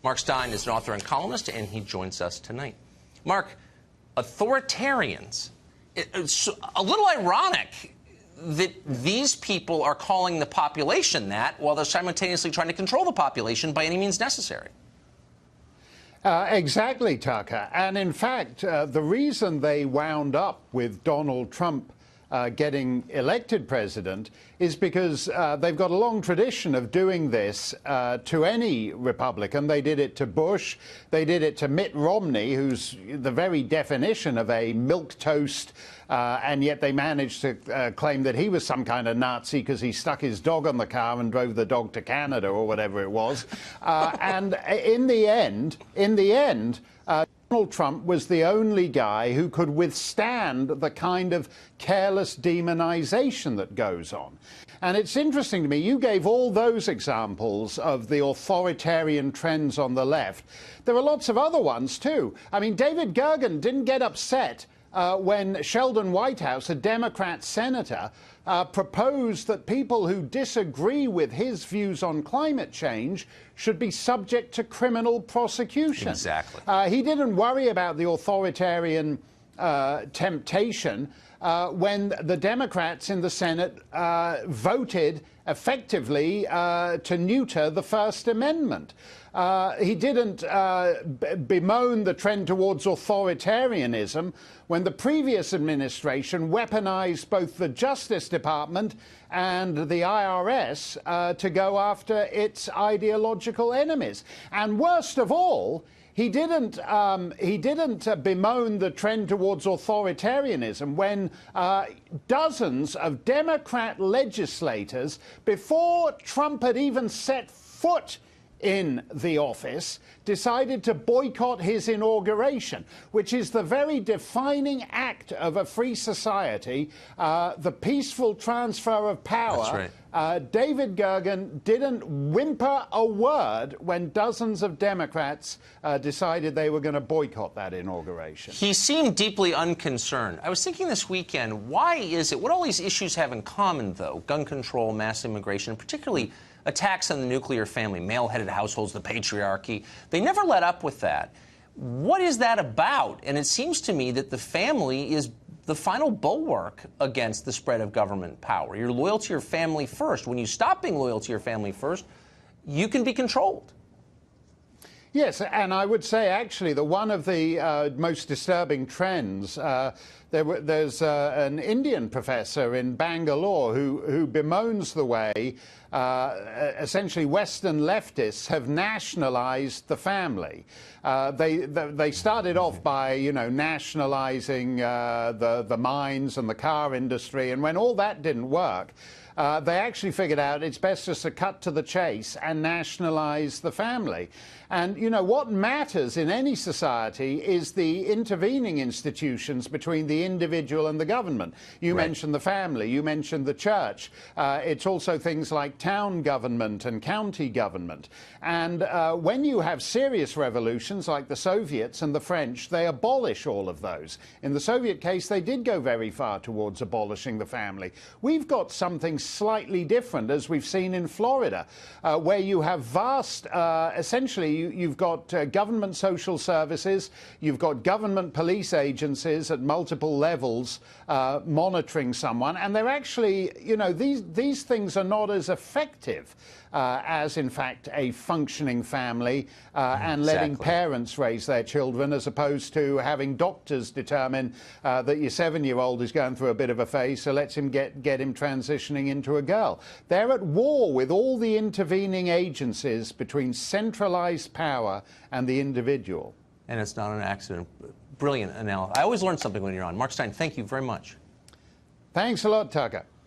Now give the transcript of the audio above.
Mark Steyn is an author and columnist, and he joins us tonight. Mark, authoritarians, it's a little ironic that these people are calling the population that while they're simultaneously trying to control the population by any means necessary. Exactly, Tucker. And in fact, the reason they wound up with Donald Trump getting elected president is because they've got a long tradition of doing this to any Republican. They did it to Bush. They did it to Mitt Romney, who's the very definition of a milquetoast, and yet they managed to claim that he was some kind of Nazi because he stuck his dog on the car and drove the dog to Canada or whatever it was. And in the end, Donald Trump was the only guy who could withstand the kind of careless demonization that goes on. And it's interesting to me, you gave all those examples of the authoritarian trends on the left. There are lots of other ones, too. I mean, David Gergen didn't get upset when Sheldon Whitehouse, a Democrat senator, proposed that people who disagree with his views on climate change should be subject to criminal prosecution. Exactly. He didn't worry about the authoritarian temptation when the Democrats in the Senate voted effectively to neuter the First Amendment. He didn't bemoan the trend towards authoritarianism when the previous administration weaponized both the Justice Department and the IRS to go after its ideological enemies. And worst of all, he didn't bemoan the trend towards authoritarianism when dozens of Democrat legislators, before Trump had even set foot in the office, decided to boycott his inauguration, which is the very defining act of a free society, the peaceful transfer of power. That's right. David Gergen didn't whimper a word when dozens of Democrats decided they were going to boycott that inauguration. He seemed deeply unconcerned. I was thinking this weekend, why is it, what all these issues have in common, though, gun control, mass immigration, particularly attacks on the nuclear family, male-headed households, the patriarchy, they never let up with that. What is that about? And it seems to me that the family is the final bulwark against the spread of government power. You're loyal to your family first. When you stop being loyal to your family first, you can be controlled. Yes, and I would say actually that one of the most disturbing trends, there's an Indian professor in Bangalore who bemoans the way essentially Western leftists have nationalized the family. They started off by, nationalizing the mines and the car industry, and when all that didn't work, they actually figured out it's best just to cut to the chase and nationalize the family. And, what matters in any society is the intervening institutions between the individual and the government. You mentioned the family, you mentioned the church. It's also things like town government and county government. And when you have serious revolutions like the Soviets and the French, they abolish all of those. In the Soviet case, they did go very far towards abolishing the family. We've got something slightly different, as we've seen in Florida, where you have vast, essentially, you've got government social services, you've got government police agencies at multiple levels monitoring someone, and they're actually, these things are not as effective as, in fact, a functioning family and letting parents raise their children, as opposed to having doctors determine that your 7-year-old is going through a bit of a phase, so let's him get him transitioning into a girl. They're at war with all the intervening agencies between centralized power and the individual. And it's not an accident. Brilliant analysis. I always learn something when you're on. Mark Steyn, thank you very much. Thanks a lot, Tucker.